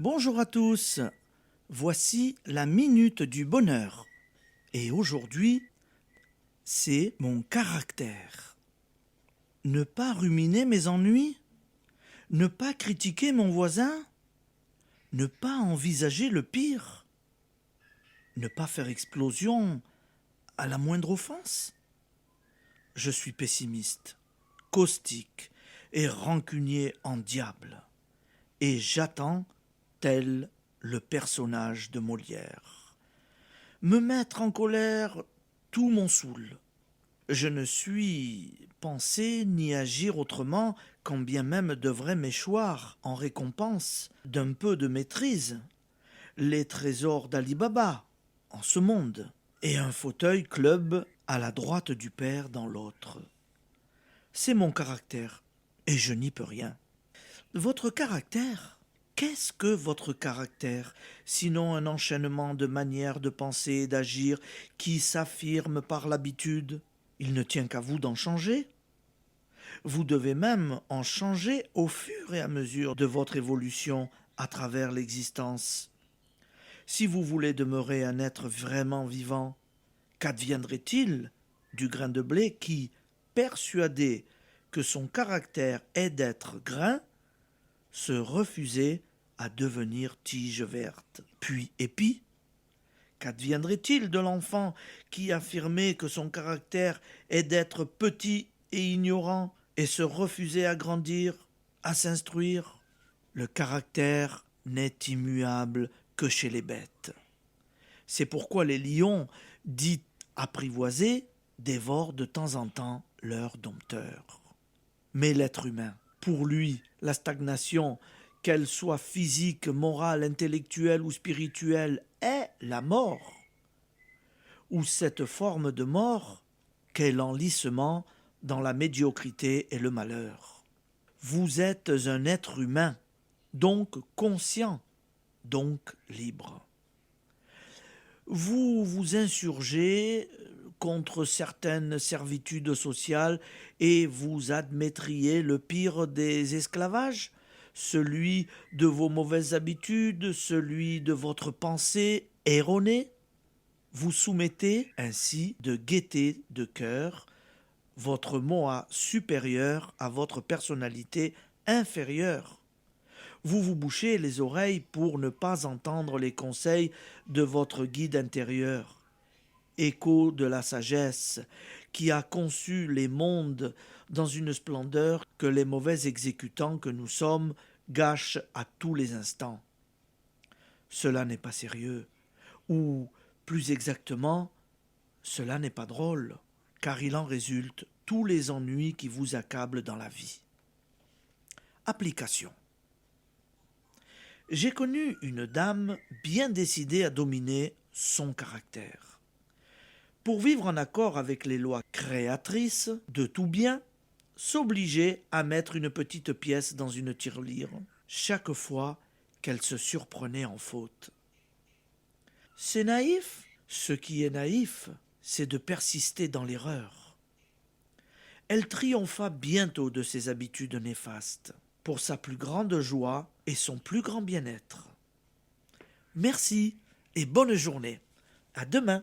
Bonjour à tous, voici la minute du bonheur. Et aujourd'hui, c'est mon caractère. Ne pas ruminer mes ennuis, ne pas critiquer mon voisin, ne pas envisager le pire, ne pas faire explosion à la moindre offense. Je suis pessimiste, caustique et rancunier en diable, et j'attends tel le personnage de Molière. Me mettre en colère, tout m'en saoule. Je ne suis pensé ni agir autrement, quand bien même devrait m'échoir, en récompense d'un peu de maîtrise, les trésors d'Ali Baba, en ce monde, et un fauteuil club à la droite du père dans l'autre. C'est mon caractère, et je n'y peux rien. Votre caractère? Qu'est-ce que votre caractère, sinon un enchaînement de manières de penser et d'agir qui s'affirment par l'habitude? Il ne tient qu'à vous d'en changer. Vous devez même en changer au fur et à mesure de votre évolution à travers l'existence. Si vous voulez demeurer un être vraiment vivant, qu'adviendrait-il du grain de blé qui, persuadé que son caractère est d'être grain, se refusait à devenir tige verte, puis épi? Qu'adviendrait-il de l'enfant qui affirmait que son caractère est d'être petit et ignorant et se refusait à grandir, à s'instruire? Le caractère n'est immuable que chez les bêtes. C'est pourquoi les lions, dits apprivoisés, dévorent de temps en temps leurs dompteurs. Mais l'être humain, pour lui, la stagnation, qu'elle soit physique, morale, intellectuelle ou spirituelle, est la mort. Ou cette forme de mort qu'est l'enlissement dans la médiocrité et le malheur. Vous êtes un être humain, donc conscient, donc libre. Vous vous insurgez contre certaines servitudes sociales et vous admettriez le pire des esclavages, celui de vos mauvaises habitudes, celui de votre pensée erronée. Vous soumettez ainsi de gaieté de cœur votre moi supérieur à votre personnalité inférieure. Vous vous bouchez les oreilles pour ne pas entendre les conseils de votre guide intérieur, écho de la sagesse qui a conçu les mondes dans une splendeur que les mauvais exécutants que nous sommes gâchent à tous les instants. Cela n'est pas sérieux, ou plus exactement, cela n'est pas drôle, car il en résulte tous les ennuis qui vous accablent dans la vie. Application. J'ai connu une dame bien décidée à dominer son caractère. Pour vivre en accord avec les lois créatrices de tout bien, s'obligeait à mettre une petite pièce dans une tirelire chaque fois qu'elle se surprenait en faute. C'est naïf? Ce qui est naïf, c'est de persister dans l'erreur. Elle triompha bientôt de ses habitudes néfastes, pour sa plus grande joie et son plus grand bien-être. Merci et bonne journée. À demain.